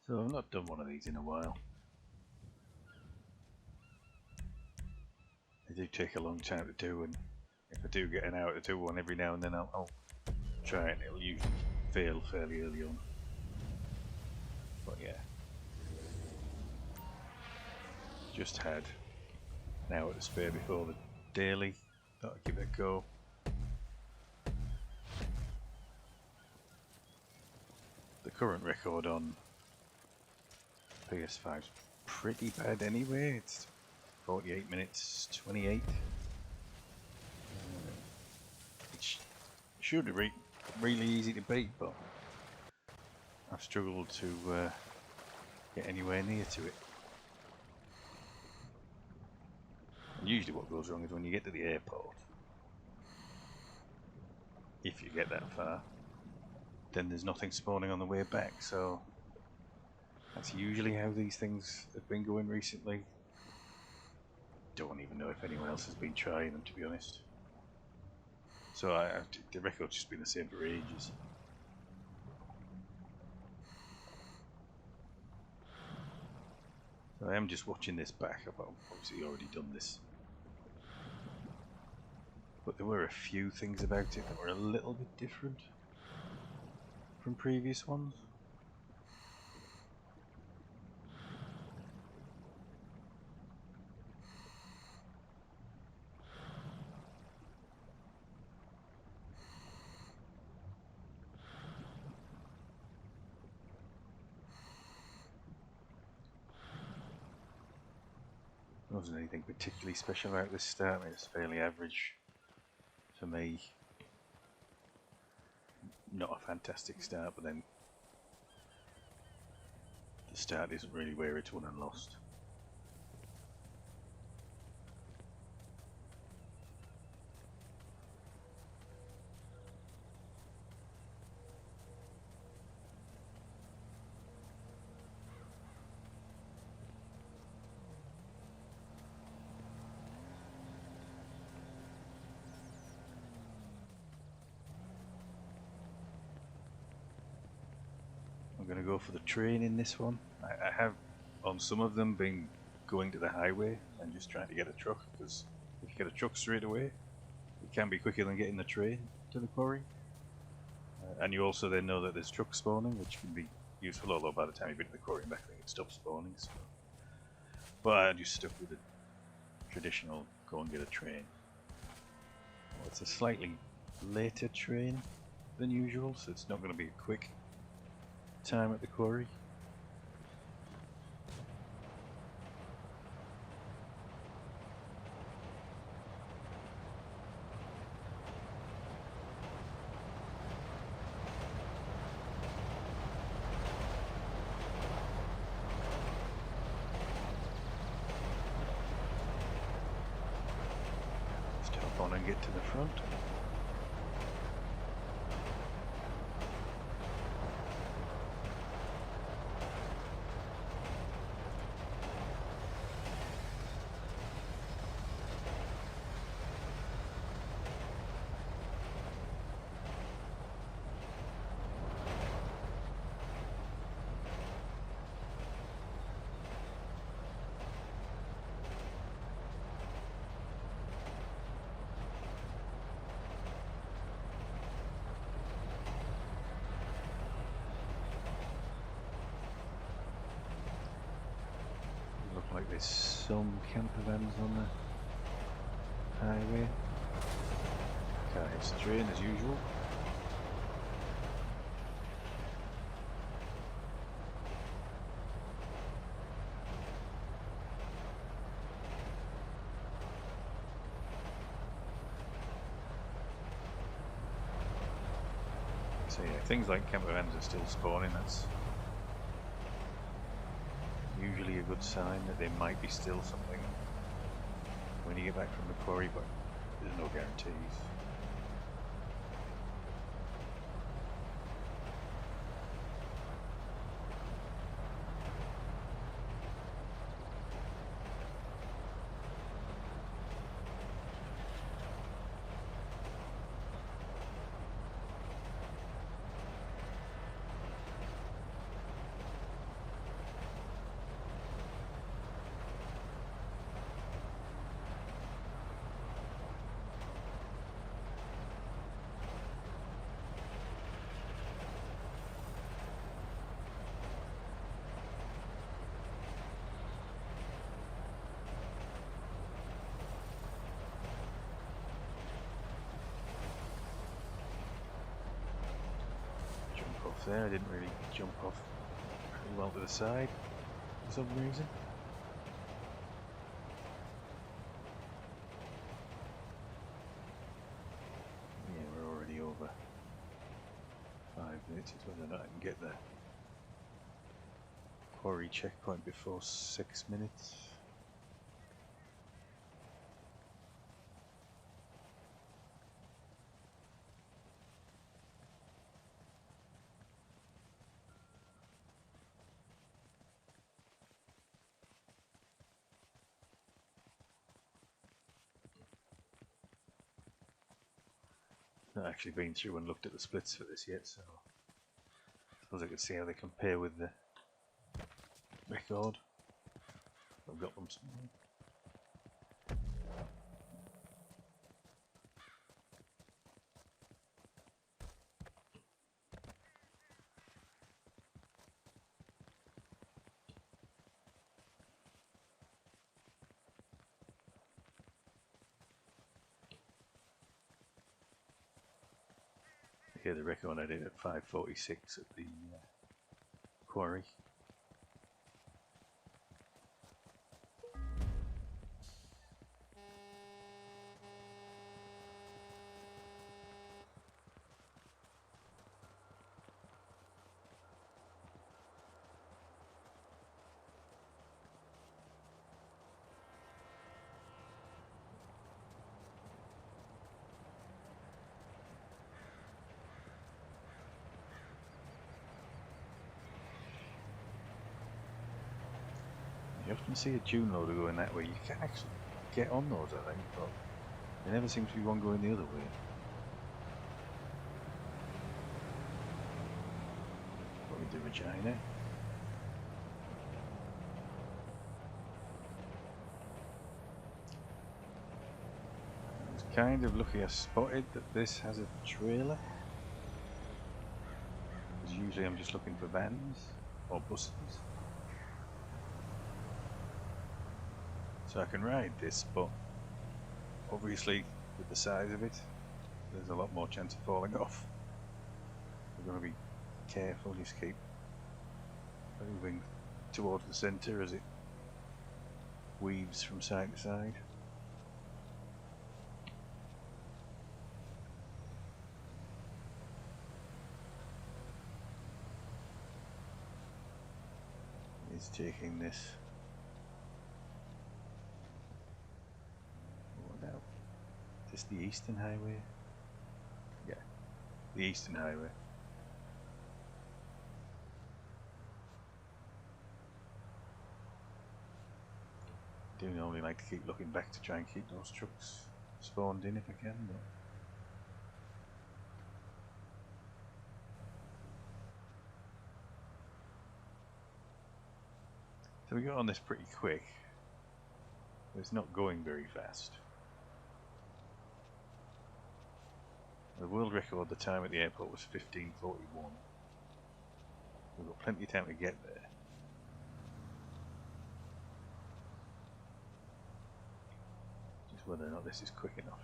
So I've not done one of these in a while. They do take a long time to do, and if I do get an hour to do one every now and then, I'll try it. It'll usually fail fairly early on. But yeah, just had an hour to spare before the daily. Thought I'd give it a go. The current record on PS5 is pretty bad anyway. It's 48 minutes 28. It should be really easy to beat, but I've struggled to get anywhere near to it. And usually what goes wrong is when you get to the airport, if you get that far, then there's nothing spawning on the way back, so that's usually how these things have been going recently. Don't even know if anyone else has been trying them, to be honest. So the record's just been the same for ages. So I am just watching this back. I've obviously already done this. But there were a few things about it that were a little bit different from previous ones. There wasn't anything particularly special about this start. I mean, it's fairly average for me. Not a fantastic start, but then the start isn't really where it's won and lost. I'm going to go for the train in this one. I have on some of them been going to the highway and just trying to get a truck, because if you get a truck straight away, it can be quicker than getting the train to the quarry. And you also then know that there's trucks spawning, which can be useful, although by the time you've been to the quarry and back, I think it stops spawning. So. But I just stuck with the traditional go and get a train. Well, it's a slightly later train than usual, so it's not going to be a quick time at the quarry. Just hop on and get to the front. Like there's some camper vans on the highway. Can't hit the train as usual. So yeah, things like camper vans are still spawning. That's usually a good sign that there might be still something when you get back from the quarry, but there's no guarantees. there. I didn't really jump off very well to the side for some reason. Yeah, we're already over 5 minutes. It's whether or not I can get the quarry checkpoint before 6 minutes. Not actually been through and looked at the splits for this yet, so I suppose I could see how they compare with the record. I've got them somewhere. Here the record I did at 5:46 at the quarry. You often see a dune loader going that way. You can actually get on those, I think, but there never seems to be one going the other way. Probably the Regina. I was kind of lucky I spotted that this has a trailer. Because usually I'm just looking for vans or buses. So I can ride this, but obviously with the size of it, there's a lot more chance of falling off. We're going to be careful, just keep moving towards the centre as it weaves from side to side. It's taking this. What now? Is this the Eastern Highway? Yeah, the Eastern Highway. I do normally like to keep looking back to try and keep those trucks spawned in if I can, but so we got on this pretty quick. It's not going very fast. The world record, the time at the airport was 15:41. We've got plenty of time to get there. Just whether or not this is quick enough.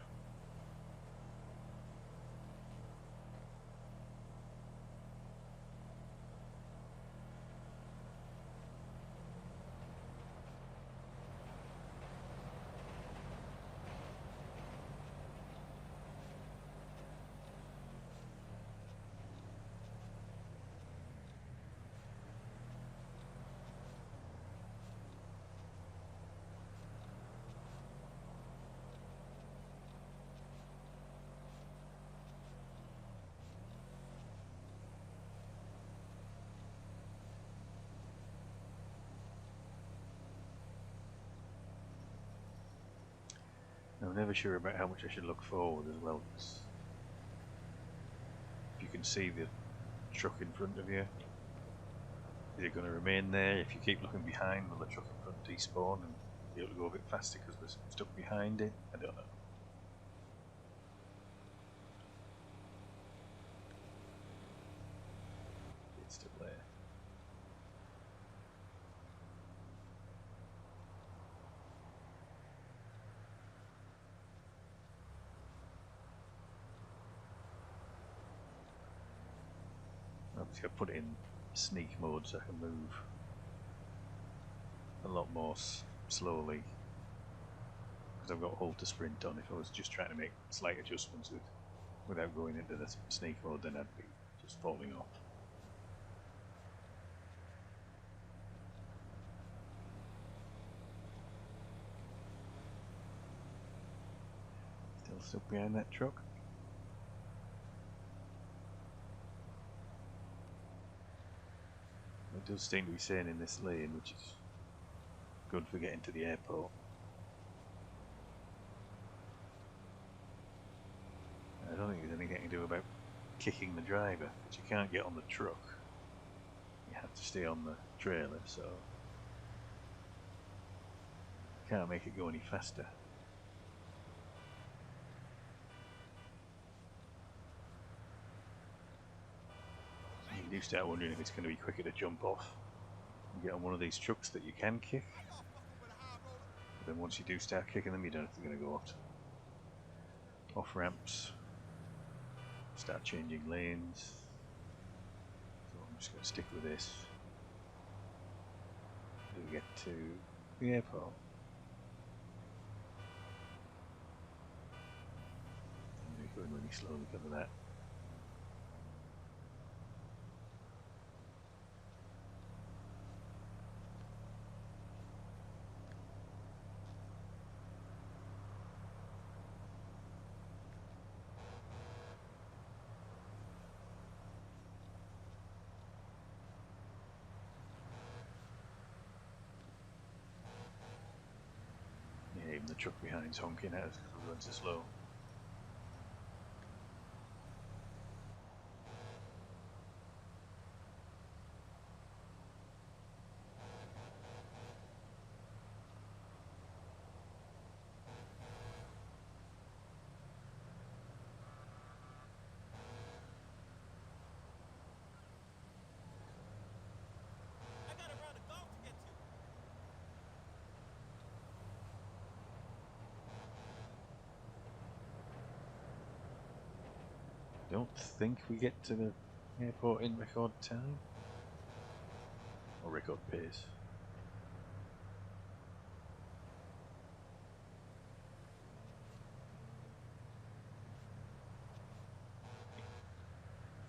I'm never sure about how much I should look forward as well, because if you can see the truck in front of you, is it going to remain there? If you keep looking behind, will the truck in front despawn and be able to go a bit faster because we're stuck behind it? I don't know. It's still there. Obviously I put it in sneak mode so I can move a lot more slowly, because I've got hold to sprint on. If I was just trying to make slight adjustments without going into the sneak mode, then I'd be just falling off. Still stuck behind that truck. It does seem to be staying in this lane, which is good for getting to the airport. I don't think there's anything to do about kicking the driver, but you can't get on the truck. You have to stay on the trailer, so you can't make it go any faster. You do start wondering if it's going to be quicker to jump off and get on one of these trucks that you can kick. But then once you do start kicking them, you don't know if they're going to go off ramps, start changing lanes. So I'm just going to stick with this until we get to the airport. I'm going really slowly because of that. Even the truck behind's honking at us because we're going too slow. Don't think we get to the airport in record time or record pace.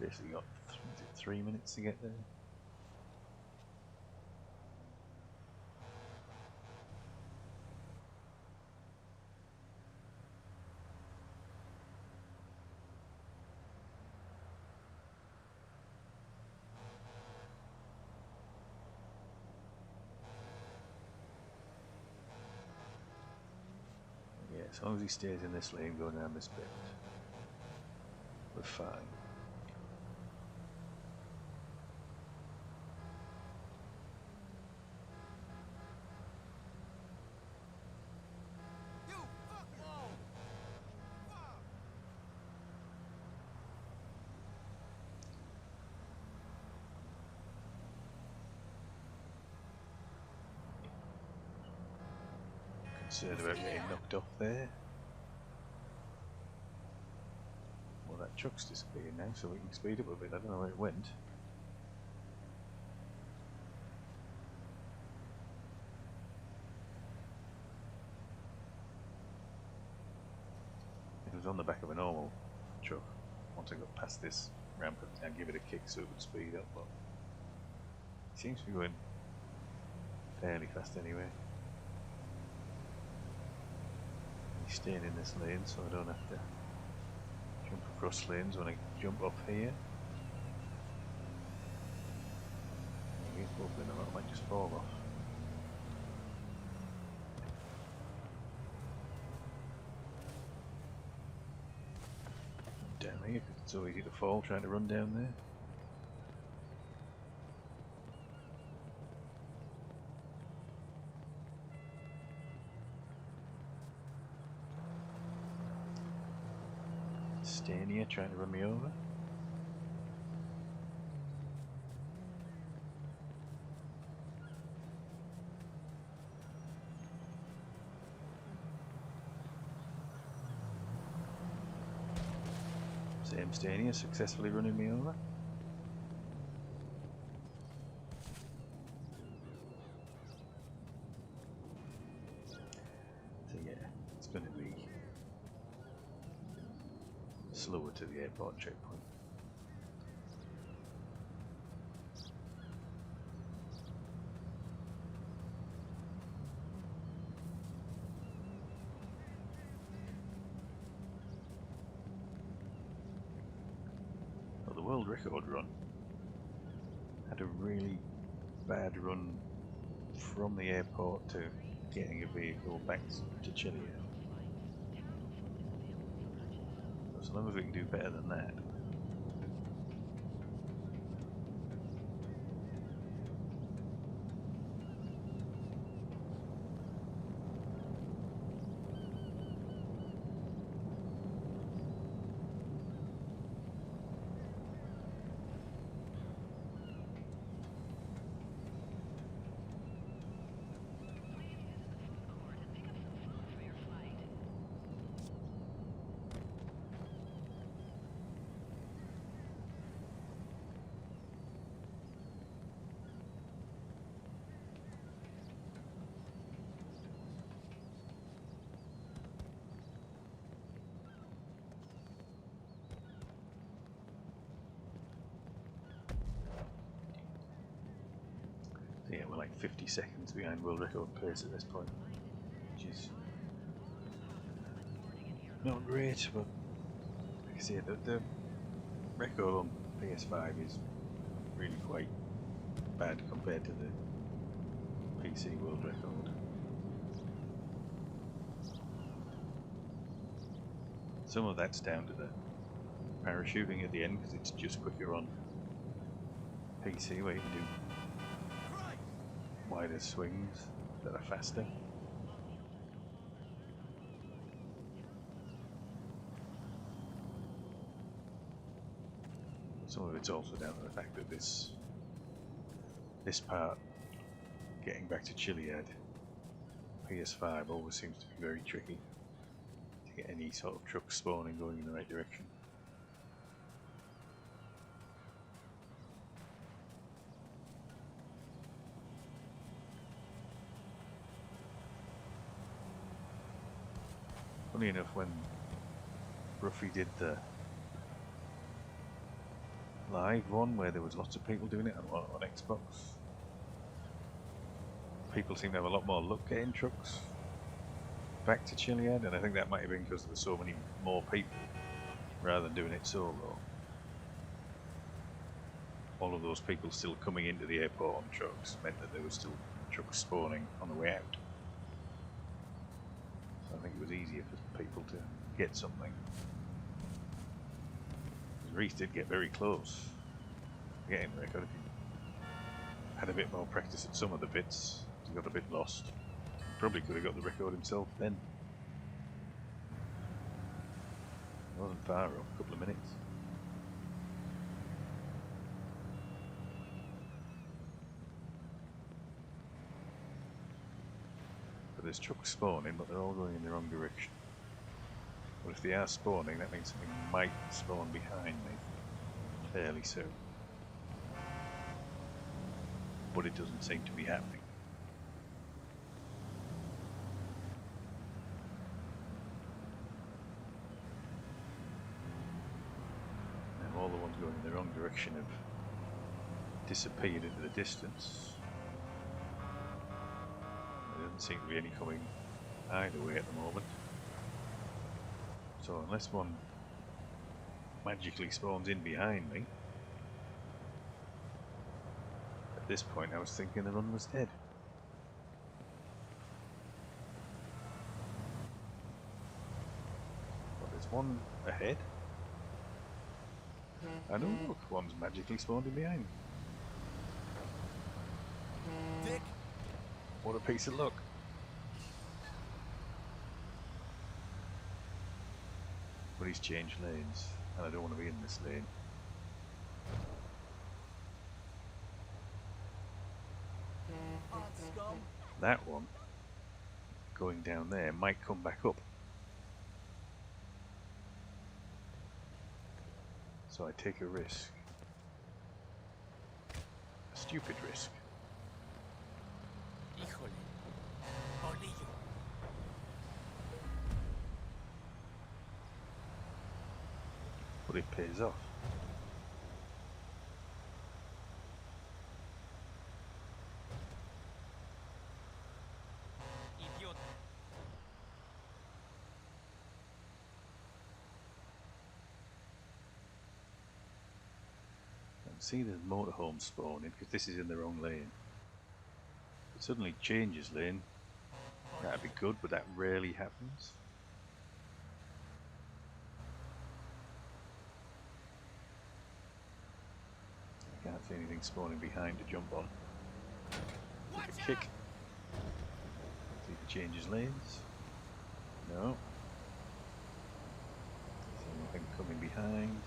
Basically got 3 minutes to get there. As long as he stays in this lane going around this bit, we're fine. Concerned about getting knocked off there. Well, that truck's disappearing now, so we can speed up a bit. I don't know where it went. It was on the back of a normal truck. Once I got past this ramp, I'd give it a kick so it would speed up, but it seems to be going fairly fast anyway. He's staying in this lane, so I don't have to jump across lanes when I jump off here. He's bubbling a lot, I might just fall off. Down here, because it's so easy to fall trying to run down there. Staying here trying to run me over. Same staying here, successfully running me over. slower to the airport checkpoint. Well, the world record run had a really bad run from the airport to getting a vehicle back to Chiliad. So long as we can do better than that. So yeah, we're like 50 seconds behind world record pace at this point, which is not great, but like I say, the record on PS5 is really quite bad compared to the PC world record. Some of that's down to the parachuting at the end because it's just quicker on PC where you can do wider swings that are faster. Some of it's also down to the fact that this part, getting back to Chiliad, PS5 always seems to be very tricky to get any sort of truck spawning going in the right direction. Funny enough, when Ruffy did the live one where there was lots of people doing it on Xbox, people seem to have a lot more luck getting trucks back to Chiliad, and I think that might have been because there were so many more people rather than doing it solo. All of those people still coming into the airport on trucks meant that there was still trucks spawning on the way out. So I think it was easier for people to get something. Reese did get very close to getting the record. If he had a bit more practice at some of the bits, he got a bit lost. Probably could have got the record himself then. It wasn't far off, a couple of minutes. But there's trucks spawning, but they're all going in the wrong direction. But if they are spawning, that means something might spawn behind me fairly soon. But it doesn't seem to be happening. Now all the ones going in the wrong direction have disappeared into the distance. There doesn't seem to be any coming either way at the moment. So unless one magically spawns in behind me, at this point I was thinking the run was dead. But there's one ahead. And oh look, one's magically spawned in behind me. Dick. What a piece of luck. But he's changed lanes, and I don't want to be in this lane. That one, going down there, might come back up. So I take a risk. A stupid risk. but it pays off. See there's motorhomes spawning because this is in the wrong lane. It suddenly changes lane. That'd be good, but that rarely happens. I can't see anything spawning behind to jump on. Take a kick. See if it changes lanes. No. See nothing coming behind.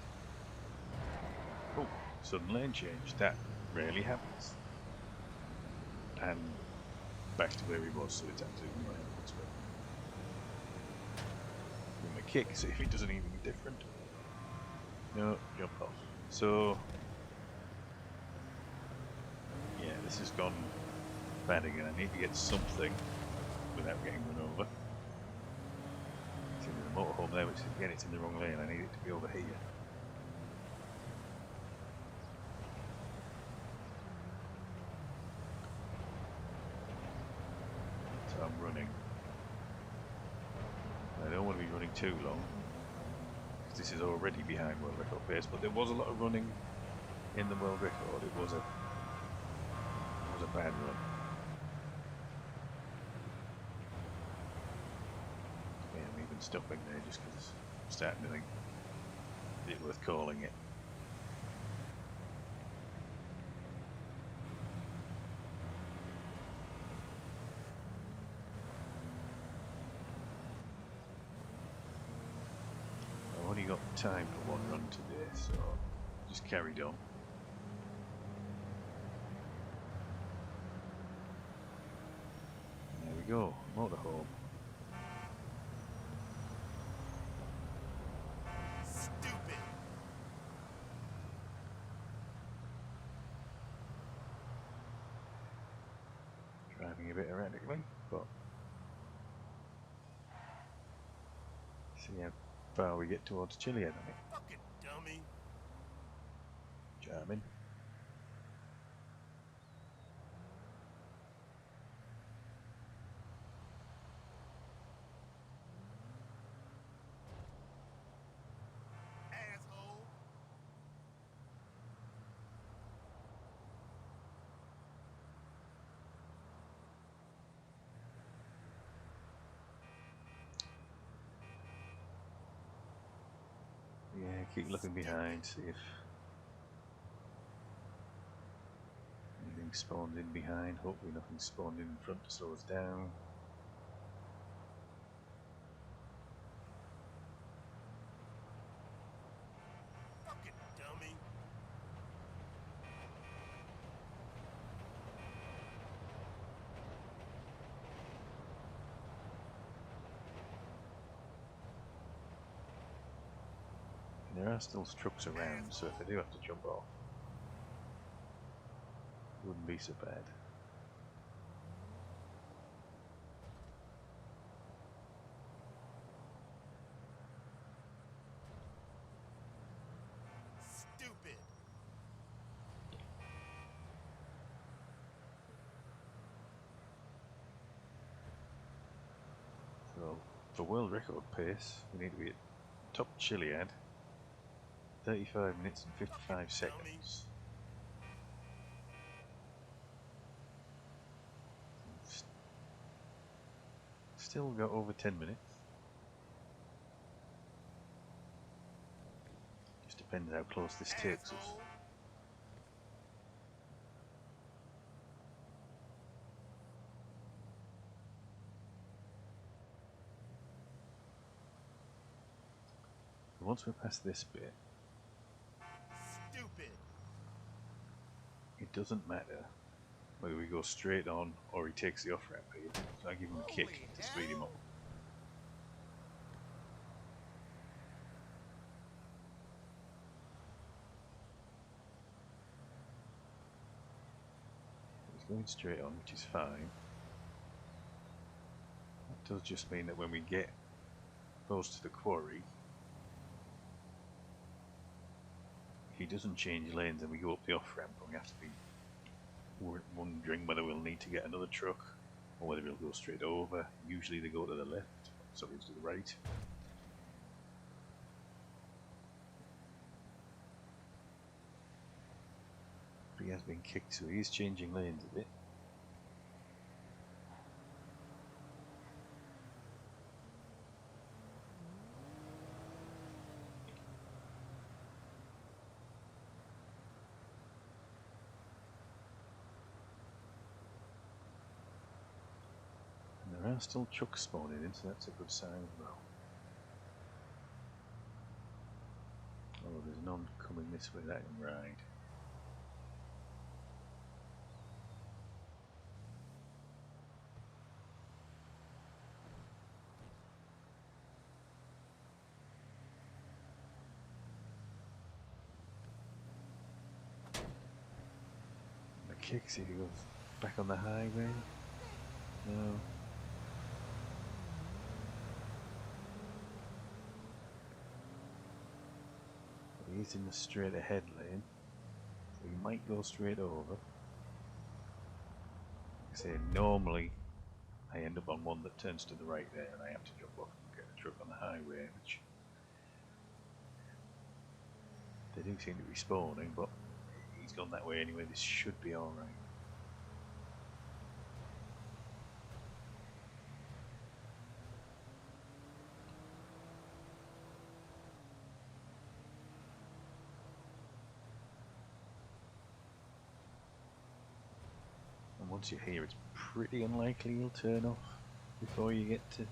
Oh. Sudden lane change, that rarely happens. And back to where he was, so it's absolutely not happens. Give him a kick, see if he does anything different. No, jump off. So, yeah, this has gone bad again. I need to get something without getting run over. See, there's a motorhome there, which again, it's in the wrong lane. I need it to be over here. I'm running. I don't want to be running too long because this is already behind world record pace, but there was a lot of running in the world record. It was a bad run. Yeah, I'm even stopping there just because I'm starting to think it's worth calling it. Got time for one run today, so just carried on. There we go, motorhome. Stupid. Driving a bit erratically, but see how far we get towards Chiliad, I think. Fucking dummy. Jamming. Asshole. Yeah, keep looking behind, see if anything spawns in behind. Hopefully nothing spawned in front to slow us down. Fucking dummy. There are still trucks around, so if I do have to jump off, it wouldn't be so bad. Stupid. So, for world record pace, we need to be at top Chiliad, 35 minutes and 55 seconds. Still got over 10 minutes. Just depends how close this takes us. Once we're past this bit, Stupid. it doesn't matter whether we go straight on or he takes the off ramp here. So I give him a kick to speed him up. He's going straight on, which is fine. That does just mean that when we get close to the quarry, if he doesn't change lanes and we go up the off ramp, we have to be wondering whether we'll need to get another truck or whether he'll go straight over. Usually they go to the left, so he's to the right. But he has been kicked, so he is changing lanes a bit. There are still trucks spawning in, so that's a good sign as well. Oh, there's none coming this way that can ride. The kicks, he goes back on the highway. No. He's in the straight ahead lane, so he might go straight over. Like I say, normally I end up on one that turns to the right there and I have to jump off and get a truck on the highway, which they do seem to be spawning, but he's gone that way anyway. This should be alright. Once you're here, it's pretty unlikely you'll turn off before you get to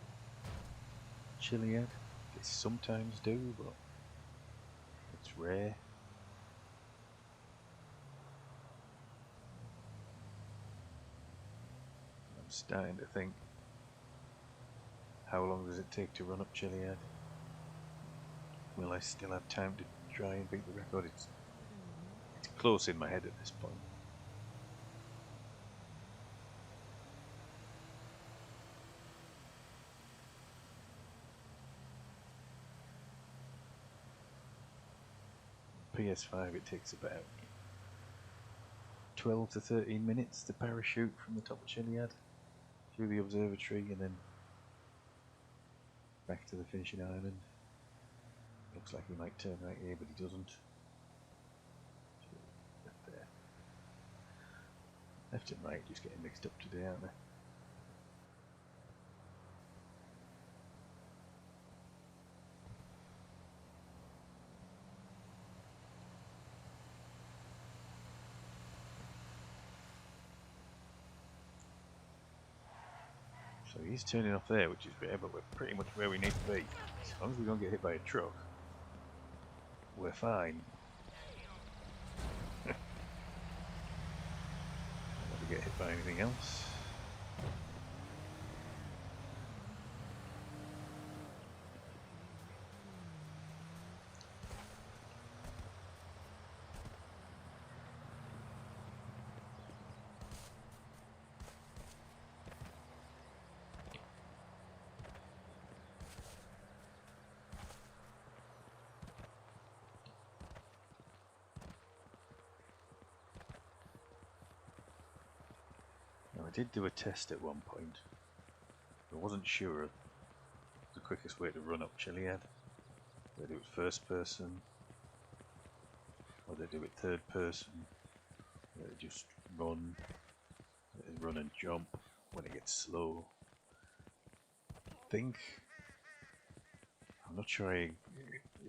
Chiliad. They sometimes do, but it's rare. I'm starting to think, how long does it take to run up Chiliad? Will I still have time to try and beat the record? It's close in my head at this point. PS5 it takes about 12 to 13 minutes to parachute from the top of Chiliad through the observatory and then back to the finishing island. Looks like he might turn right here, but he doesn't. Left there. Left and right just getting mixed up today, aren't they? So he's turning off there, which is rare, but we're pretty much where we need to be. As long as we don't get hit by a truck, we're fine. Never get hit by anything else. I did do a test at one point. I wasn't sure of the quickest way to run up Chiliad. Whether it was first person, or they do it third person, whether they just run, run and jump when it gets slow. I'm not sure I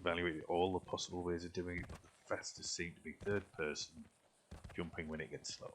evaluated all the possible ways of doing it, but the fastest seemed to be third person, jumping when it gets slow.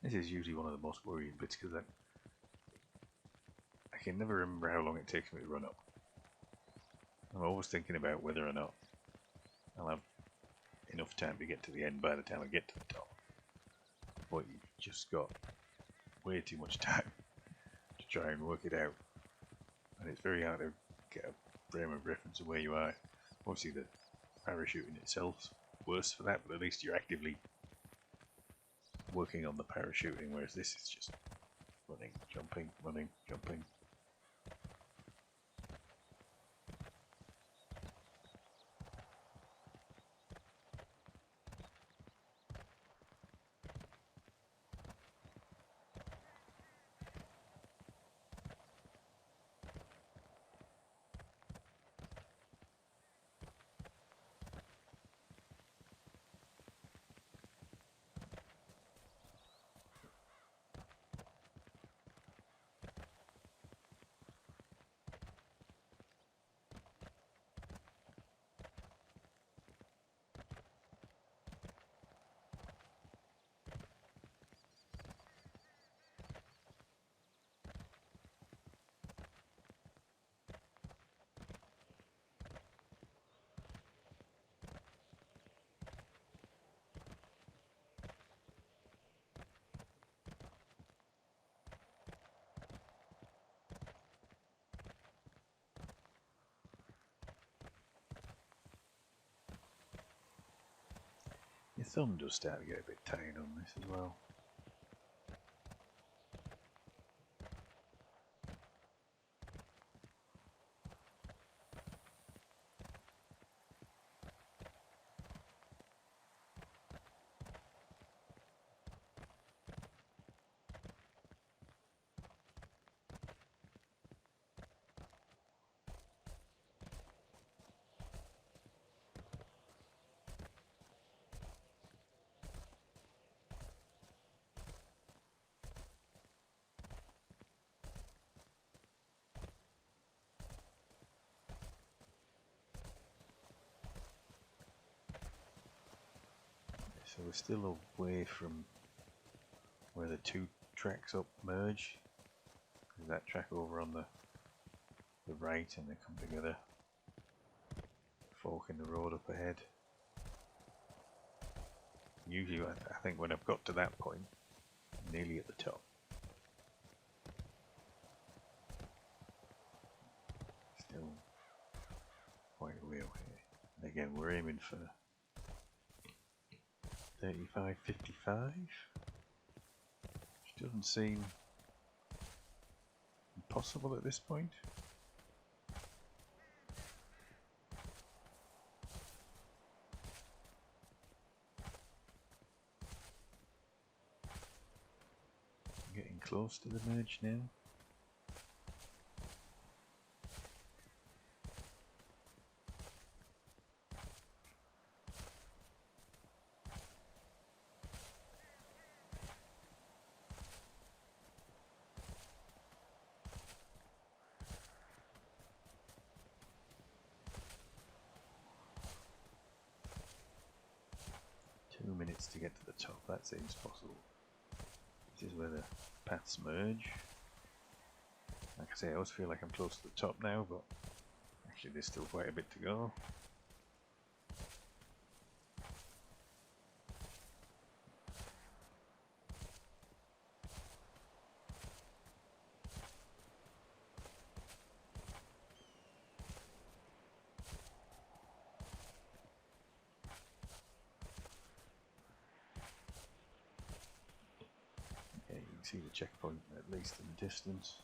This is usually one of the most worrying bits because I can never remember how long it takes me to run up. I'm always thinking about whether or not I'll have enough time to get to the end by the time I get to the top. But you've just got way too much time to try and work it out. And it's very hard to get a frame of reference of where you are. Obviously the parachuting itself's worse for that, but at least you're actively working on the parachuting, whereas this is just running, jumping, running, jumping. Your thumb does start to get a bit tired on this as well. So we're still away from where the two tracks up merge. There's that track over on the right and they come together. Fork in the road up ahead. Usually I think when I've got to that point, I'm nearly at the top. Still quite a way away. And again we're aiming for 35-55, which doesn't seem impossible at this point. Getting close to the merge now. To get to the top, that seems possible. This is where the paths merge. Like I say, I always feel like I'm close to the top now, but actually there's still quite a bit to go. See the checkpoint at least in the distance.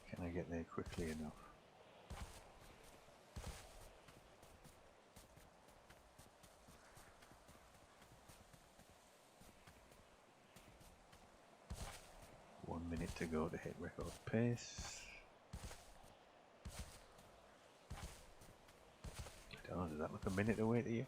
Can I get there quickly enough? One minute to go to hit record pace. Oh, does that look a minute away to you?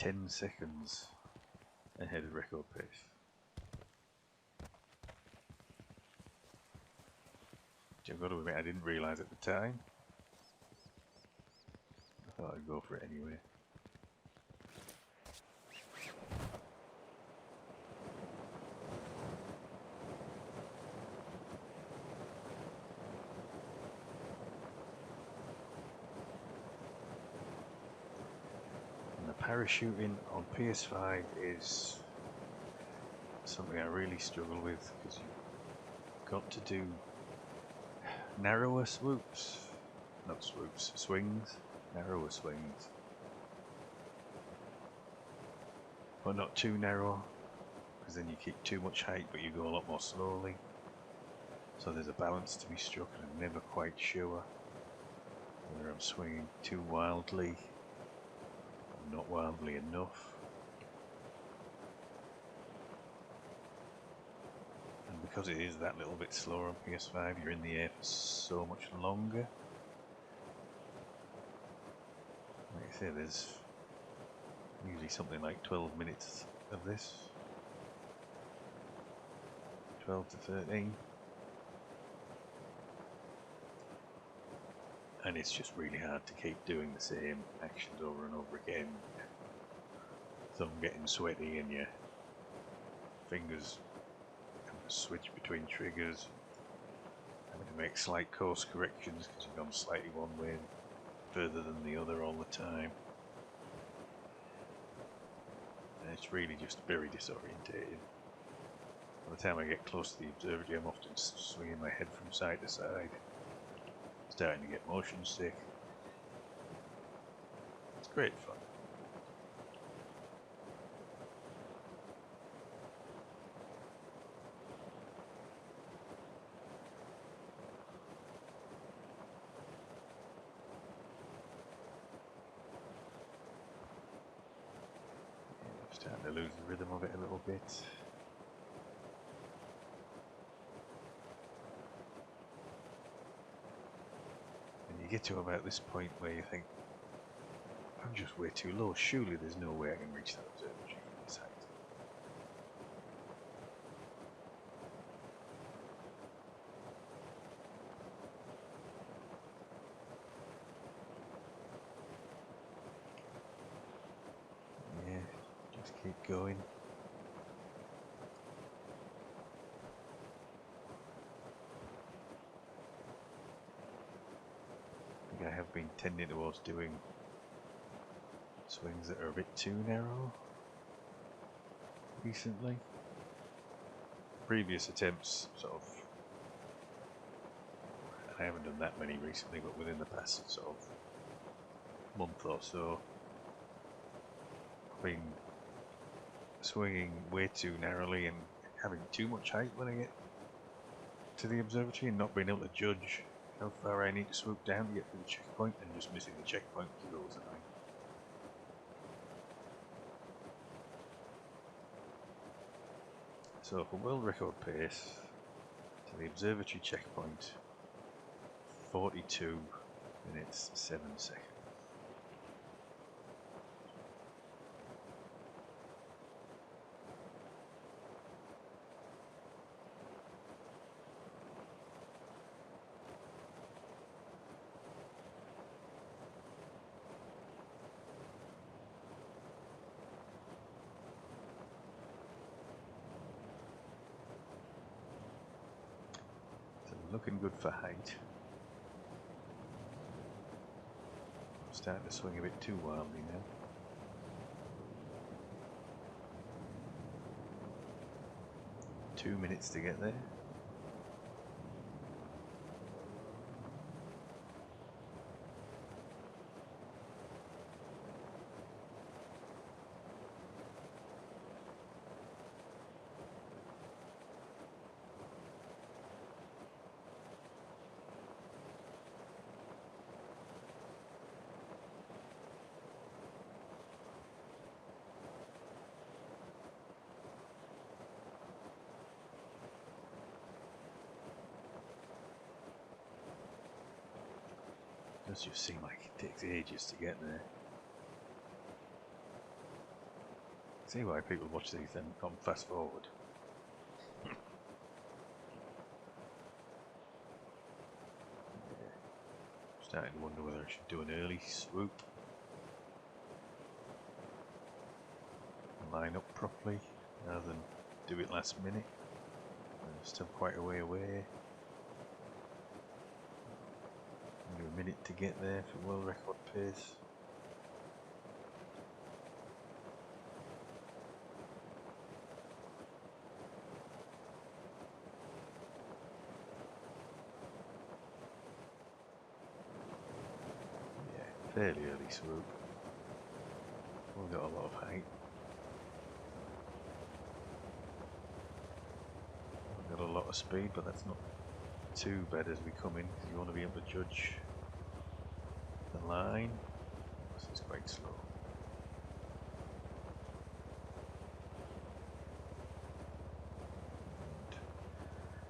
10 seconds ahead of record pace. Which I've got to admit I didn't realise at the time. I thought I'd go for it anyway. And the parachuting on PS5 is something I really struggle with because you've got to do narrower swoops. Not swoops, swings. Narrower swings. But not too narrow, because then you keep too much height but you go a lot more slowly. So there's a balance to be struck and I'm never quite sure whether I'm swinging too wildly or not wildly enough. And because it is that little bit slower on PS5, you're in the air for so much longer. Like I say, there's usually something like 12 minutes of this. 12 to 13. And it's just really hard to keep doing the same actions over and over again. Thumb getting sweaty and your fingers having to switch between triggers, having to make slight course corrections because you've gone slightly one way further than the other all the time. And it's really just very disorientating. By the time I get close to the observatory, I'm often swinging my head from side to side, starting to get motion sick. It's great fun. I'm starting to lose the rhythm of it a little bit. You get to about this point where you think, I'm just way too low, surely there's no way I can reach that observatory from this height. Yeah, just keep going. I have been tending towards doing swings that are a bit too narrow recently. Previous attempts, sort of, I haven't done that many recently, but within the past sort of month or so, I've been swinging way too narrowly and having too much height when I get to the observatory and not being able to judge how far I need to swoop down to get to the checkpoint and just missing the checkpoint because it was annoying. So for world record pace to the observatory checkpoint, 42 minutes 7 seconds. Looking good for height. I'm starting to swing a bit too wildly now. Two minutes to get there. It does just seem like it takes ages to get there. See why people watch these then come fast forward. Starting to wonder whether I should do an early swoop. Line up properly rather than do it last minute. Still quite a way away. Under a minute to get there for world record pace. Yeah, fairly early swoop. We've got a lot of height. We've got a lot of speed, but that's not too bad as we come in, because you want to be able to judge the line. This is quite slow. And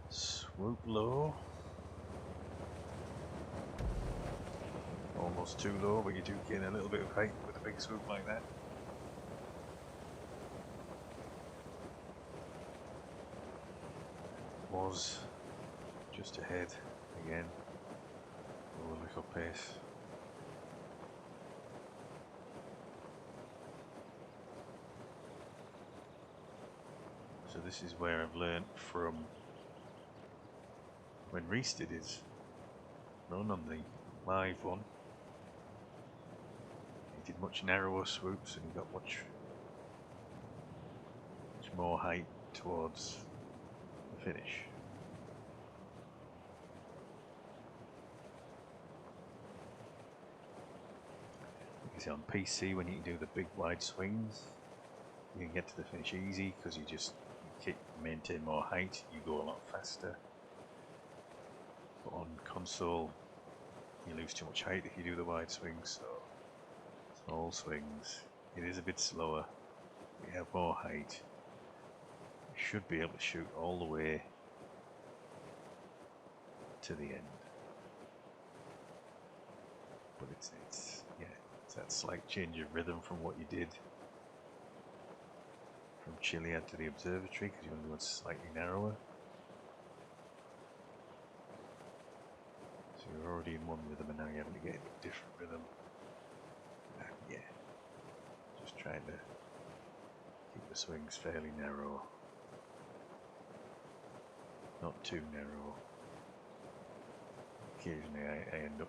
swoop low. Almost too low, but you do gain a little bit of height with a big swoop like that. Was just ahead again. Lower little pace. So this is where I've learnt from when Reese did his run on the live one. He did much narrower swoops and he got much more height towards the finish. You see on PC when you can do the big wide swings, you can get to the finish easy because you maintain more height, you go a lot faster. But on console, you lose too much height if you do the wide swings, so small swings, it is a bit slower. We have more height. You should be able to shoot all the way to the end. But it's that slight change of rhythm from what you did from Chiliad to the observatory, because you want to go slightly narrower. So you're already in one rhythm and now you're having to get a different rhythm. And yeah, just trying to keep the swings fairly narrow. Not too narrow. Occasionally I end up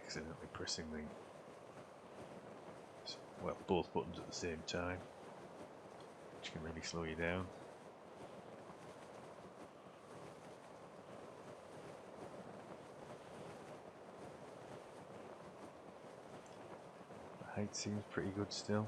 accidentally pressing both buttons at the same time, which can really slow you down. The height seems pretty good still.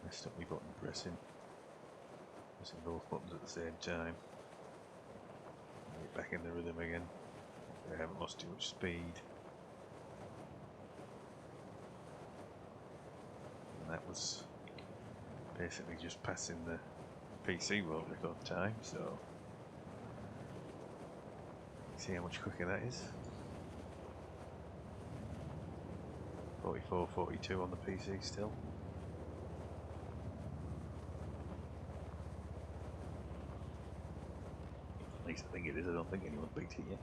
Messed up my button pressing both buttons at the same time. Get back in the rhythm again. I haven't lost too much speed. And that was basically just passing the PC world record time, so see how much quicker that is. 44.42 on the PC still. At least I think it is. I don't think anyone beat it yet.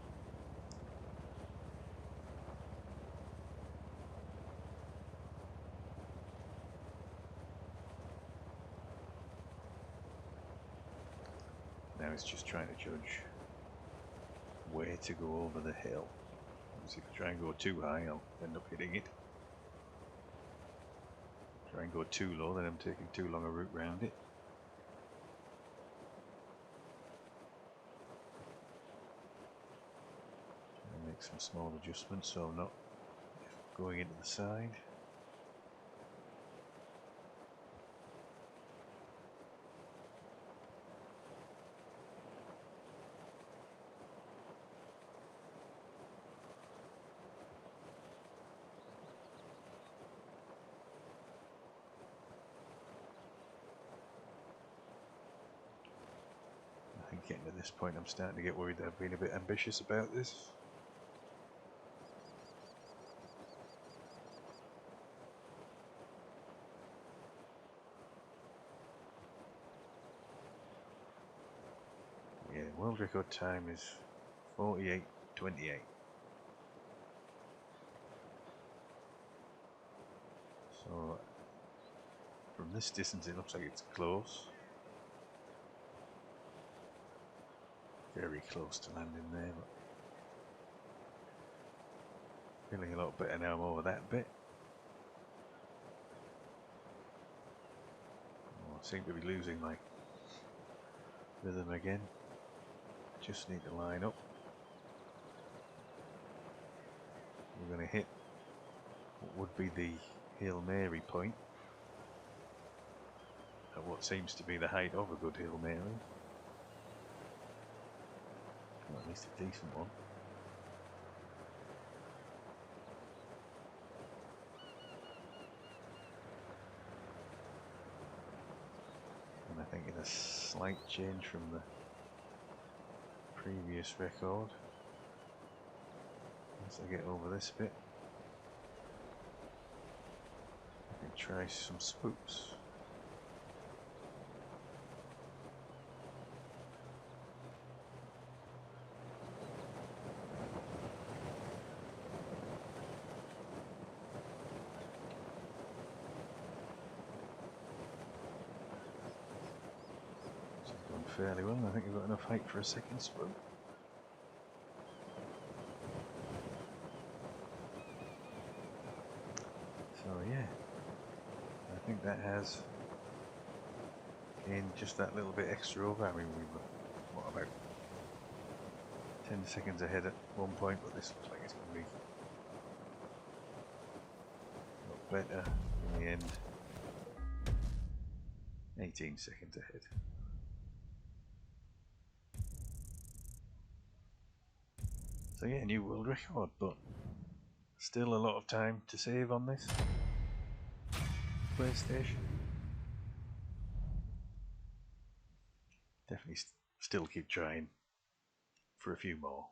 Now it's just trying to judge where to go over the hill. Because if I try and go too high, I'll end up hitting it. Try and go too low, then I'm taking too long a route round it. Make some small adjustments so I'm not going into the side. getting to this point, I'm starting to get worried that I've been a bit ambitious about this. Yeah, world record time is 48:28. So from this distance it looks like it's close. Very close to landing there, but feeling a lot better now I'm over that bit. Oh, I seem to be losing my rhythm again. Just need to line up. We're going to hit what would be the Hail Mary point at what seems to be the height of a good Hail Mary. Well, at least a decent one. And I think in a slight change from the previous record. Once I get over this bit, I can try some spooks. This is going fairly well. I think I've got enough height for a second spook. So yeah, I think that has gained just that little bit extra over. I mean, we were, what, about 10 seconds ahead at one point, but this looks like it's going to be a lot better in the end. 18 seconds ahead. So yeah, new world record, but still a lot of time to save on this PlayStation. Definitely still keep trying for a few more.